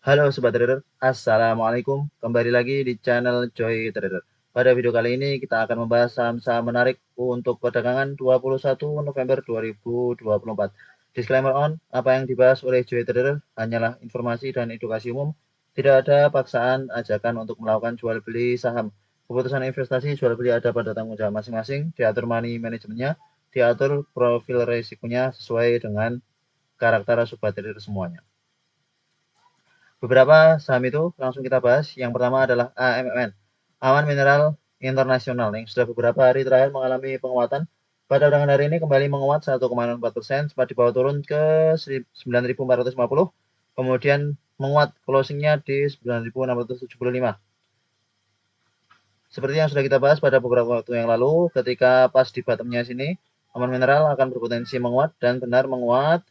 Halo Sobat Trader, Assalamualaikum. Kembali lagi di channel Joy Trader. Pada video kali ini kita akan membahas saham-saham menarik untuk perdagangan 21 November 2024. Disclaimer on, apa yang dibahas oleh Joy Trader hanyalah informasi dan edukasi umum. Tidak ada paksaan ajakan untuk melakukan jual beli saham. Keputusan investasi jual beli ada pada tanggung jawab masing-masing, diatur money manajemennya, diatur profil risikonya sesuai dengan karakter Sobat Trader semuanya. Beberapa saham itu langsung kita bahas. Yang pertama adalah AMMN, Aman Mineral Internasional, yang sudah beberapa hari terakhir mengalami penguatan. Pada perdagangan hari ini kembali menguat 1,04%, sempat dibawa turun ke 9.450, kemudian menguat closingnya di 9.675. Seperti yang sudah kita bahas pada beberapa waktu yang lalu, ketika pas di bottomnya sini, Aman Mineral akan berpotensi menguat dan benar menguat.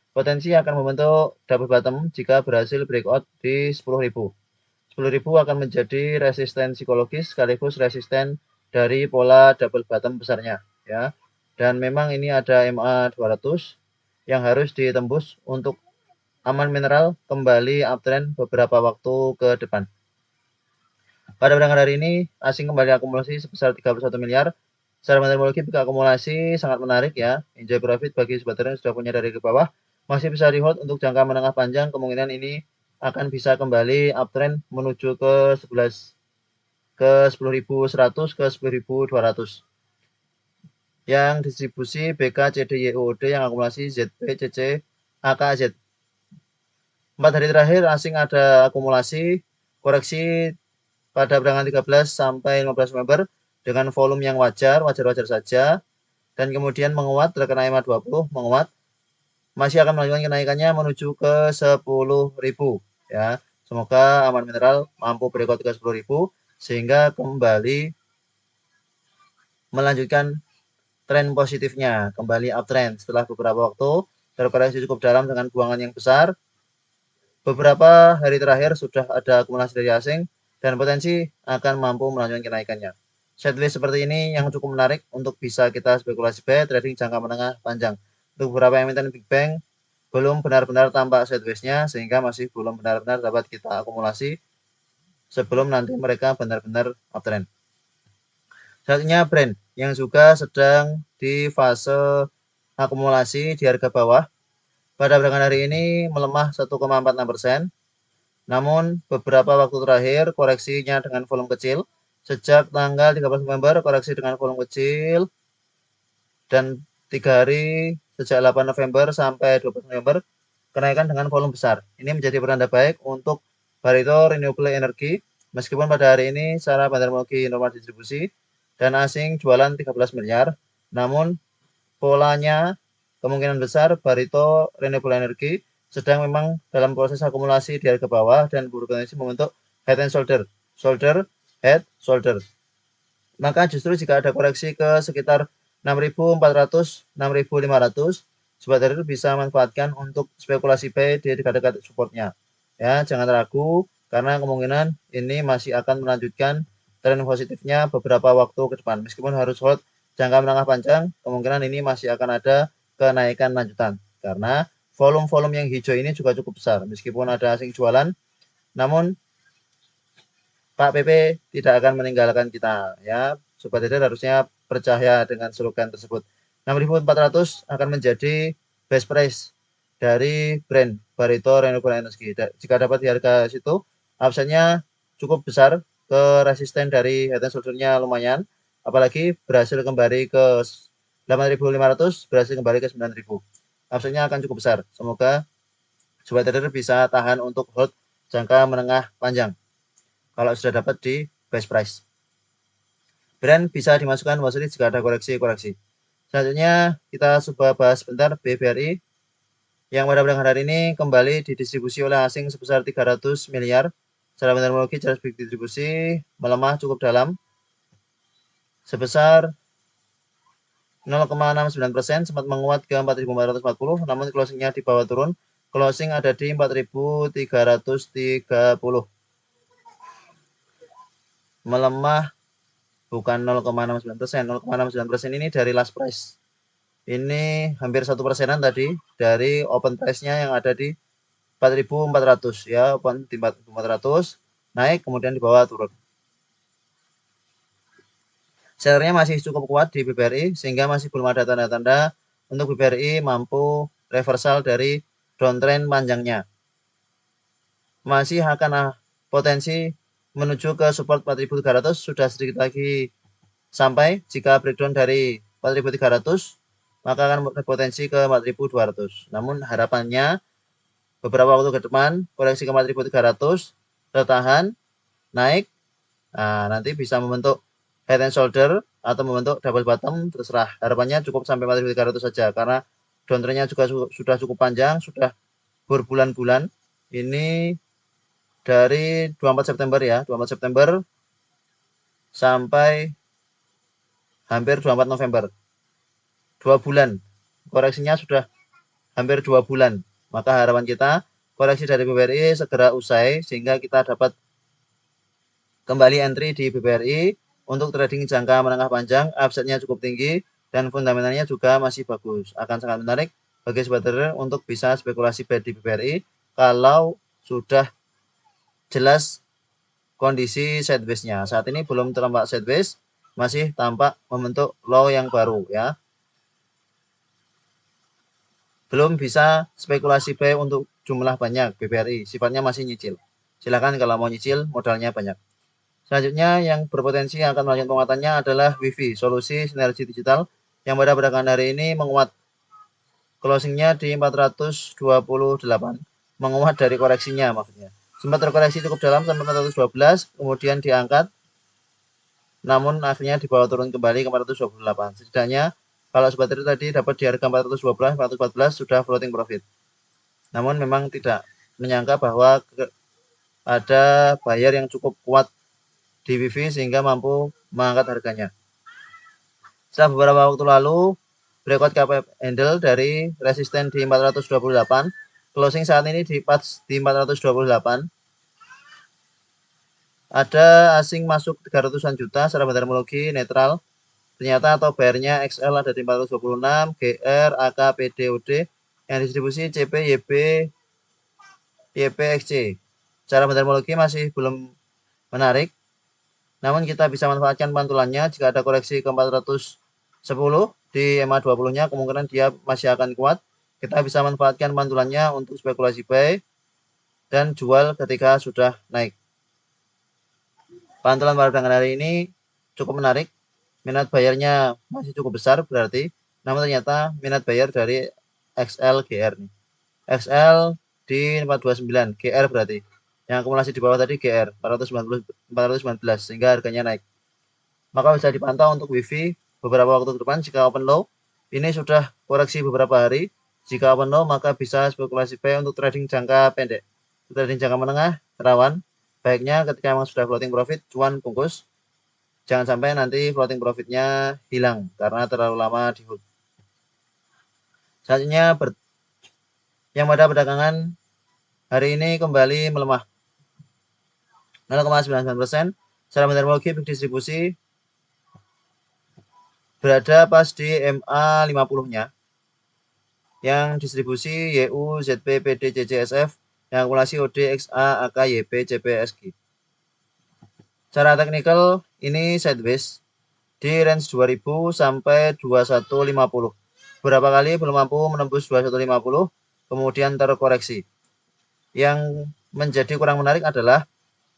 Potensi akan membentuk double bottom jika berhasil breakout di 10.000. 10.000 akan menjadi resisten psikologis sekaligus resisten dari pola double bottom besarnya, ya. Dan memang ini ada MA 200 yang harus ditembus untuk Aman Mineral kembali uptrend beberapa waktu ke depan. Pada perdagangan hari ini, asing kembali akumulasi sebesar 31 miliar. Secara metodologi akumulasi sangat menarik, ya. Enjoy profit bagi sobat trader yang sudah punya dari ke bawah. Masih bisa di hold untuk jangka menengah panjang. Kemungkinan ini akan bisa kembali uptrend menuju ke 10.100 ke 10.200. Yang distribusi BK CDYUOD yang akumulasi ZP CC AKZ. 4 hari terakhir asing ada akumulasi koreksi pada perdagangan 13 sampai 15 November dengan volume yang wajar saja, dan kemudian menguat terkena EMA 20, menguat, masih akan melanjutkan kenaikannya menuju ke 10.000, ya. Semoga Aman Mineral mampu breakout ke 10.000 sehingga kembali melanjutkan tren positifnya, kembali uptrend setelah beberapa waktu terkoreksi cukup dalam dengan buangan yang besar. Beberapa hari terakhir sudah ada akumulasi dari asing dan potensi akan mampu melanjutkan kenaikannya. Sideways seperti ini yang cukup menarik untuk bisa kita spekulasi buy trading jangka menengah panjang. Untuk beberapa emiten Big Bang belum benar-benar tampak sideways-nya sehingga masih belum benar-benar dapat kita akumulasi sebelum nanti mereka benar-benar uptrend. Selanjutnya brand yang juga sedang di fase akumulasi di harga bawah. Pada perdagangan hari ini melemah 1,46%. Namun beberapa waktu terakhir koreksinya dengan volume kecil. Sejak tanggal 13 November koreksi dengan volume kecil. Dan 3 hari sejak 8 November sampai 12 November kenaikan dengan volume besar. Ini menjadi pertanda baik untuk Barito Renewable Energy. Meskipun pada hari ini secara metodologi normal distribusi dan asing jualan 13 miliar. Namun polanya kemungkinan besar Barito Renewable Energy sedang memang dalam proses akumulasi di harga bawah dan berpotensi membentuk head and shoulder, head, shoulder. Maka justru jika ada koreksi ke sekitar 6.400, 6.500, sobat trader bisa manfaatkan untuk spekulasi buy di dekat-dekat supportnya. Ya, jangan ragu karena kemungkinan ini masih akan melanjutkan tren positifnya beberapa waktu ke depan. Meskipun harus hold jangka menengah panjang, kemungkinan ini masih akan ada kenaikan lanjutan karena volume-volume yang hijau ini juga cukup besar. Meskipun ada asing jualan, namun Pak PP tidak akan meninggalkan kita, ya. Sobat trader harusnya percaya dengan slogan tersebut. 6.400 akan menjadi best price dari brand Barito Renewable Energy. Jika dapat di harga situ, upside-nya cukup besar, ke resisten dari head and shoulder-nya lumayan, apalagi berhasil kembali ke 8.500, berhasil kembali ke 9.000. Upside-nya akan cukup besar. Semoga sobat trader bisa tahan untuk hold jangka menengah panjang kalau sudah dapat di best price. Brand bisa dimasukkan watchlist jika ada koreksi. Selanjutnya kita coba bahas sebentar BBRI yang pada perdagangan hari ini kembali didistribusi oleh asing sebesar 300 miliar. Secara metodologi jelas distribusi melemah cukup dalam sebesar 0,69%, sempat menguat ke 4.440, namun closingnya di bawah turun. Closing ada di 4.330. Melemah bukan 0,69%. 0,69% ini dari last price. Ini hampir 1%-an tadi dari open price-nya yang ada di 4.400 ya, open di 4.400, naik kemudian di bawah turun. Sellernya masih cukup kuat di BBRI sehingga masih belum ada tanda-tanda untuk BBRI mampu reversal dari downtrend panjangnya. Masih akan potensi menuju ke support 4.300, sudah sedikit lagi sampai. Jika breakdown dari 4.300 maka akan berpotensi ke 4.200. Namun harapannya beberapa waktu ke depan koreksi ke 4.300 tertahan naik, nah nanti bisa membentuk head and shoulder atau membentuk double bottom, terserah. Harapannya cukup sampai 4.300 saja karena downtrendnya juga sudah cukup panjang, sudah berbulan-bulan. Ini dari 24 September ya, 24 September sampai hampir 24 November. 2 bulan. Koreksinya sudah hampir 2 bulan. Maka harapan kita koreksi dari BBRI segera usai sehingga kita dapat kembali entry di BBRI untuk trading jangka menengah panjang. Upside-nya cukup tinggi dan fundamentalnya juga masih bagus. Akan sangat menarik bagi sobat trader untuk bisa spekulasi buy di BBRI kalau sudah jelas kondisi sideways-nya. Saat ini belum tampak sideways, masih tampak membentuk low yang baru ya. Belum bisa spekulasi buy untuk jumlah banyak BBRI, sifatnya masih nyicil. Silakan kalau mau nyicil, modalnya banyak. Selanjutnya yang berpotensi akan melanjutkan penguatannya adalah WIFI, solusi sinergi digital yang pada perdagangan hari ini menguat. Closingnya di 428, menguat dari koreksinya maksudnya. Sempat terkoreksi cukup dalam sampai 412, kemudian diangkat, namun akhirnya dibawa turun kembali ke 428. Setidaknya kalau sobat trader tadi dapat di harga 412, 414 sudah floating profit. Namun memang tidak menyangka bahwa ada buyer yang cukup kuat di WIFI sehingga mampu mengangkat harganya. Setelah beberapa waktu lalu, breakout KPF handle dari resisten di 428, closing saat ini di 428. Ada asing masuk 300-an juta secara terminologi netral. Ternyata atau bayarnya XL ada di 426, GR, AK, PD, UD, yang distribusi CP, YB, YPXC. Secara terminologi masih belum menarik. Namun kita bisa manfaatkan pantulannya jika ada koreksi ke 410 di MA20-nya, kemungkinan dia masih akan kuat. Kita bisa manfaatkan pantulannya untuk spekulasi buy dan jual ketika sudah naik. Pantulan pada perdagangan hari ini cukup menarik. Minat bayarnya masih cukup besar berarti. Namun ternyata minat bayar dari XL GR nih. XL di 429, GR berarti. Yang akumulasi di bawah tadi GR 419 sehingga harganya naik. Maka bisa dipantau untuk WIFI beberapa waktu ke depan jika open low. Ini sudah koreksi beberapa hari. Jika open low maka bisa spekulasi buy untuk trading jangka pendek. Trading jangka menengah rawan. Baiknya ketika memang sudah floating profit, cuan bungkus. Jangan sampai nanti floating profitnya hilang karena terlalu lama di hold. Selanjutnya yang pada perdagangan hari ini kembali melemah 0,99%. Secara terminologi distribusi berada pas di MA 50-nya. Yang distribusi YU, ZP, PD, CCSF, yang akumulasi OD, XA, AK, YP, CP, SG. Secara teknikal ini sideways di range 2000 sampai 2150. Beberapa kali belum mampu menembus 2150, kemudian terkoreksi. Yang menjadi kurang menarik adalah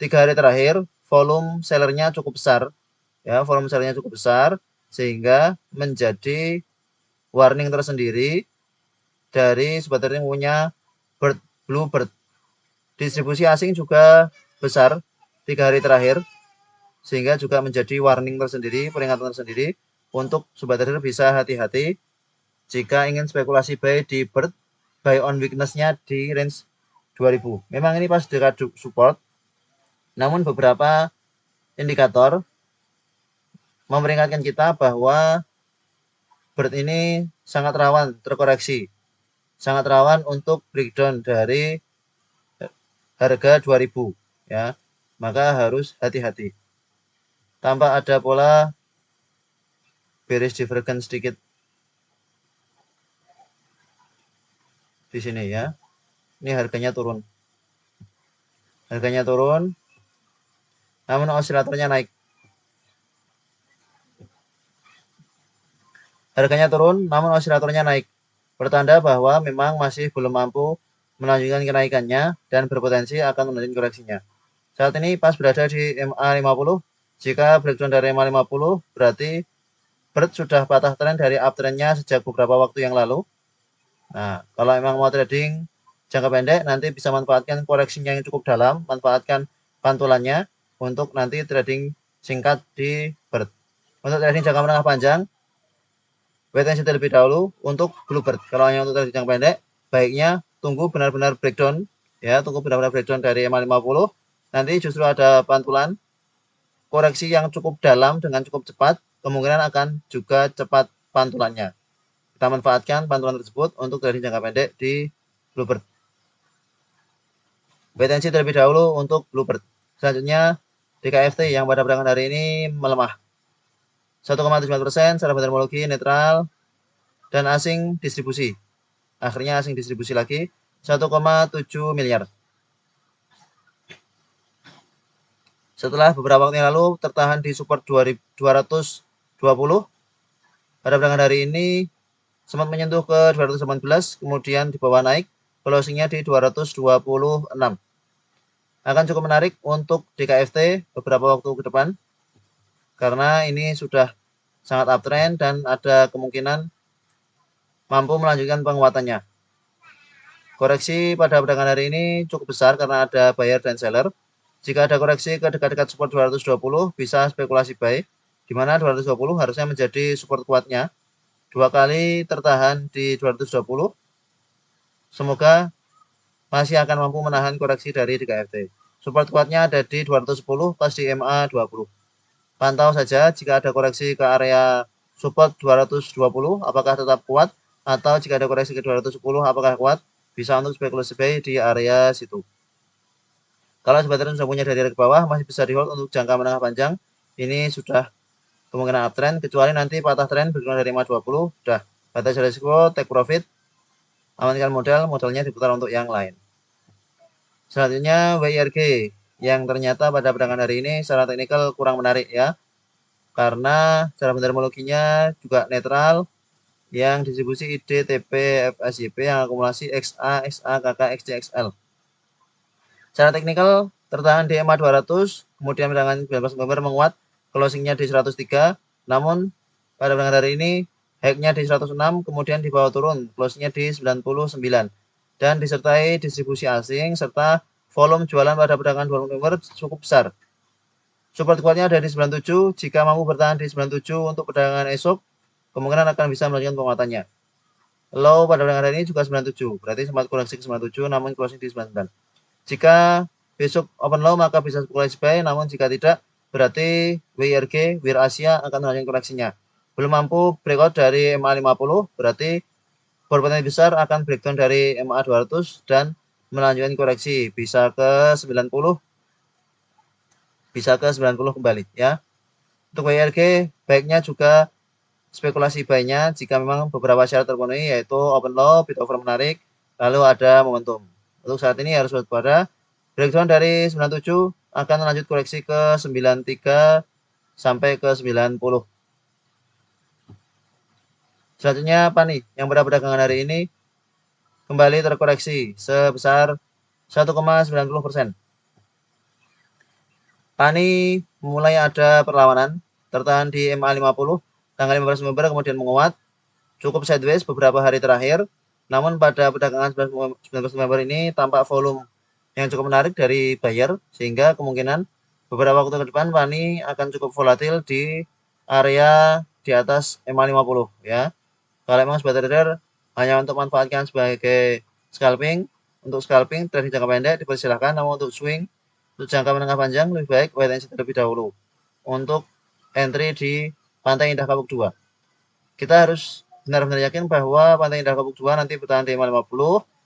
3 hari terakhir volume sellernya cukup besar. Ya, volume sellernya cukup besar sehingga menjadi warning tersendiri dari sobat trading punya Bluebird. Distribusi asing juga besar 3 hari terakhir sehingga juga menjadi warning tersendiri, peringatan tersendiri untuk sobat trader bisa hati-hati jika ingin spekulasi buy di Bird, buy on weakness-nya di range 2000. Memang ini pas dekat support, namun beberapa indikator memperingatkan kita bahwa Bird ini sangat rawan terkoreksi, sangat rawan untuk breakdown dari harga 2000 ya. Maka harus hati-hati. Tampak ada pola bearish divergence sedikit di sini ya. Ini harganya turun. Harganya turun, namun osilatornya naik. Harganya turun, namun osilatornya naik. Pertanda bahwa memang masih belum mampu melanjutkan kenaikannya dan berpotensi akan melanjutkan koreksinya. Saat ini pas berada di MA50. Jika breakdown dari MA50 berarti BERT sudah patah tren dari uptrendnya sejak beberapa waktu yang lalu. Nah, kalau memang mau trading jangka pendek, nanti bisa manfaatkan koreksinya yang cukup dalam, manfaatkan pantulannya untuk nanti trading singkat di BERT. Untuk trading jangka menengah panjang, wait and see terlebih dahulu untuk Bluebird. Kalau hanya untuk trading jangka pendek, baiknya tunggu benar-benar breakdown, ya, tunggu benar-benar breakdown dari MA50. Nanti justru ada pantulan koreksi yang cukup dalam dengan cukup cepat, kemungkinan akan juga cepat pantulannya. Kita manfaatkan pantulan tersebut untuk trading jangka pendek di Bluebird. Wait and see terlebih dahulu untuk Bluebird. Selanjutnya DKFT yang pada perdagangan hari ini melemah 1,7%, secara fundamentologi netral dan asing distribusi. Akhirnya asing distribusi lagi 1,7 miliar. Setelah beberapa waktu yang lalu tertahan di support 220, pada perdagangan hari ini sempat menyentuh ke 218, kemudian di bawah naik, closingnya di 226. Akan cukup menarik untuk DKFT beberapa waktu ke depan, karena ini sudah sangat uptrend dan ada kemungkinan mampu melanjutkan penguatannya. Koreksi pada perdagangan hari ini cukup besar karena ada buyer dan seller. Jika ada koreksi ke dekat-dekat support 220, bisa spekulasi buy, di mana 220 harusnya menjadi support kuatnya. 2 kali tertahan di 220. Semoga masih akan mampu menahan koreksi dari DKFT. Support kuatnya ada di 210 pas di MA20. Pantau saja jika ada koreksi ke area support 220, apakah tetap kuat, atau jika ada koreksi ke 210, apakah kuat, bisa untuk spekulasi buy di area situ. Kalau sebagian sudah punya dari ke bawah, masih bisa di hold untuk jangka menengah panjang. Ini sudah kemungkinan uptrend, kecuali nanti patah tren bergerak dari 520, sudah batas risiko, take profit, amankan modal, modalnya diputar untuk yang lain. Selanjutnya WIRG yang ternyata pada perdagangan hari ini secara teknikal kurang menarik ya, karena secara fundamentologinya juga netral, yang distribusi ID, TP, FSYP yang akumulasi XA, XA, KK, XC, XL. Secara teknikal tertahan di EMA 200, kemudian perdagangan 19 November menguat, closingnya di 103, namun pada perdagangan hari ini high-nya di 106, kemudian di bawah turun, closingnya di 99, dan disertai distribusi asing serta volume jualan pada perdagangan 20 November cukup besar. Support kuatnya ada di 97, jika mampu bertahan di 97 untuk perdagangan esok, kemungkinan akan bisa melanjutkan penguatannya. Low pada perdagangan hari ini juga 97, berarti sempat koreksi ke 97 namun closing di 99. Jika besok open low maka bisa spekulasi buy, namun jika tidak berarti WIRG, WIR Asia akan melanjutkan koreksinya. Belum mampu breakout dari MA50, berarti berpotensi besar akan breakdown dari MA200 dan melanjutkan koreksi bisa ke 90, bisa ke 90 kembali ya. Untuk WIRG baiknya juga spekulasi buy-nya jika memang beberapa syarat terpenuhi, yaitu open low, bid offer menarik, lalu ada momentum. Untuk saat ini harus waspada. Breakdown dari 97 akan lanjut koreksi ke 93 sampai ke 90. Selanjutnya PANI yang pada perdagangan hari ini kembali terkoreksi sebesar 1,90%. PANI mulai ada perlawanan, tertahan di MA50 tanggal 15 November kemudian menguat, cukup sideways beberapa hari terakhir. Namun pada perdagangan 19 November ini tampak volume yang cukup menarik dari buyer, sehingga kemungkinan beberapa waktu ke depan PANI akan cukup volatil di area di atas MA50 ya. Kalau memang sebagai trader hanya untuk manfaatkan sebagai scalping, untuk scalping trading jangka pendek dipersilahkan, namun untuk swing, untuk jangka menengah panjang lebih baik wait and see terlebih dahulu. Untuk entry di Pantai Indah Kapuk 2. Kita harus benar-benar yakin bahwa Pantai Indah Kapuk 2 nanti bertahan di 50,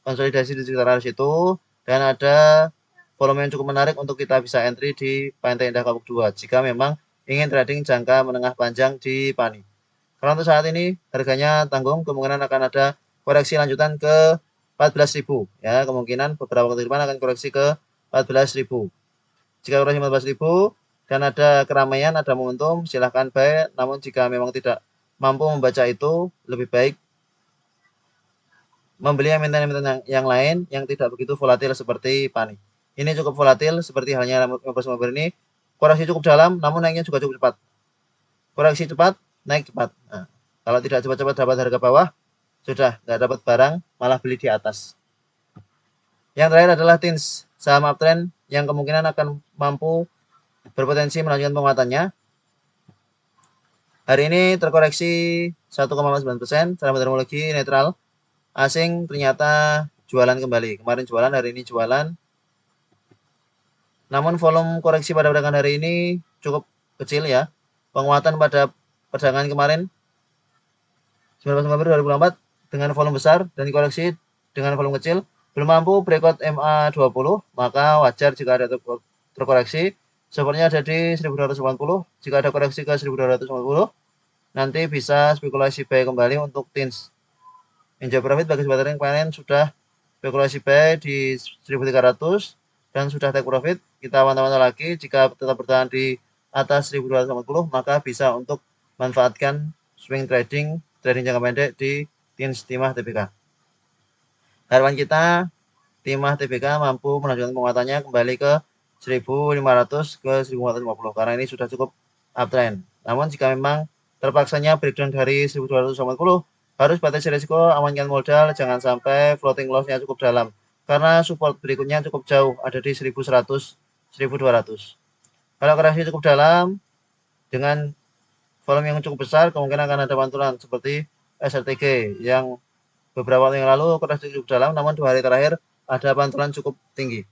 konsolidasi di sekitar situ, dan ada volume yang cukup menarik untuk kita bisa entry di Pantai Indah Kapuk 2 jika memang ingin trading jangka menengah panjang di PANI. Kalau untuk saat ini harganya tanggung, kemungkinan akan ada koreksi lanjutan ke 14.000 ya, kemungkinan beberapa waktu depan akan koreksi ke 14.000. Jika koreksi 14.000 dan ada keramaian, ada momentum, silahkan buy. Namun jika memang tidak mampu membaca itu, lebih baik membeli emiten-emiten yang lain yang tidak begitu volatil seperti PANI. Ini cukup volatil seperti halnya 15 ini, koreksi cukup dalam namun naiknya juga cukup cepat. Koreksi cepat, naik cepat. Nah, kalau tidak cepat-cepat dapat harga bawah, sudah nggak dapat barang, malah beli di atas. Yang terakhir adalah TINS, saham uptrend yang kemungkinan akan mampu berpotensi melanjutkan penguatannya. Hari ini terkoreksi 1,9%, secara metodologi netral. Asing ternyata jualan kembali. Kemarin jualan, hari ini jualan. Namun volume koreksi pada perdagangan hari ini cukup kecil ya. Penguatan pada perdagangan kemarin 19 November 2024 dengan volume besar dan koreksi dengan volume kecil belum mampu breakout MA20, maka wajar jika ada terkoreksi. Sepertinya ada di 1280. Jika ada koreksi ke 1250, nanti bisa spekulasi buy kembali untuk TINS. Enjoy profit bagi sobat yang kemarin sudah spekulasi buy di 1300 dan sudah take profit. Kita pantau lagi, jika tetap bertahan di atas 1250, maka bisa untuk manfaatkan swing trading jangka pendek di TINS Timah TBK. Harapan kita Timah TBK mampu melanjutkan penguatannya kembali ke 1500 ke 1450 karena ini sudah cukup uptrend. Namun jika memang terpaksanya breakdown dari 1250, harus batasi risiko, amankan modal, jangan sampai floating loss-nya cukup dalam karena support berikutnya cukup jauh, ada di 1100 1200. Kalau koreksi cukup dalam dengan volume yang cukup besar, kemungkinan akan ada pantulan seperti SRTG yang beberapa waktu yang lalu koreksi cukup dalam, namun 2 hari terakhir ada pantulan cukup tinggi.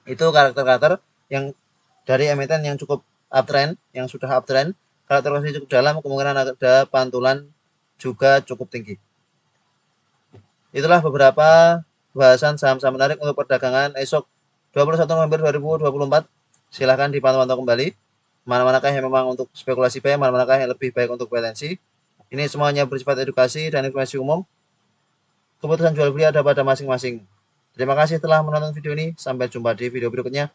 Itu karakter-karakter yang dari emiten yang cukup uptrend, yang sudah uptrend. Kalau koreksi cukup dalam, kemungkinan ada pantulan juga cukup tinggi. Itulah beberapa bahasan saham-saham menarik untuk perdagangan esok 21 November 2024. Silahkan dipantau-pantau kembali. Mana-manakah yang memang untuk spekulasi buy, mana-manakah yang lebih baik untuk potensi. Ini semuanya bersifat edukasi dan informasi umum. Keputusan jual beli ada pada masing-masing. Terima kasih telah menonton video ini. Sampai jumpa di video berikutnya.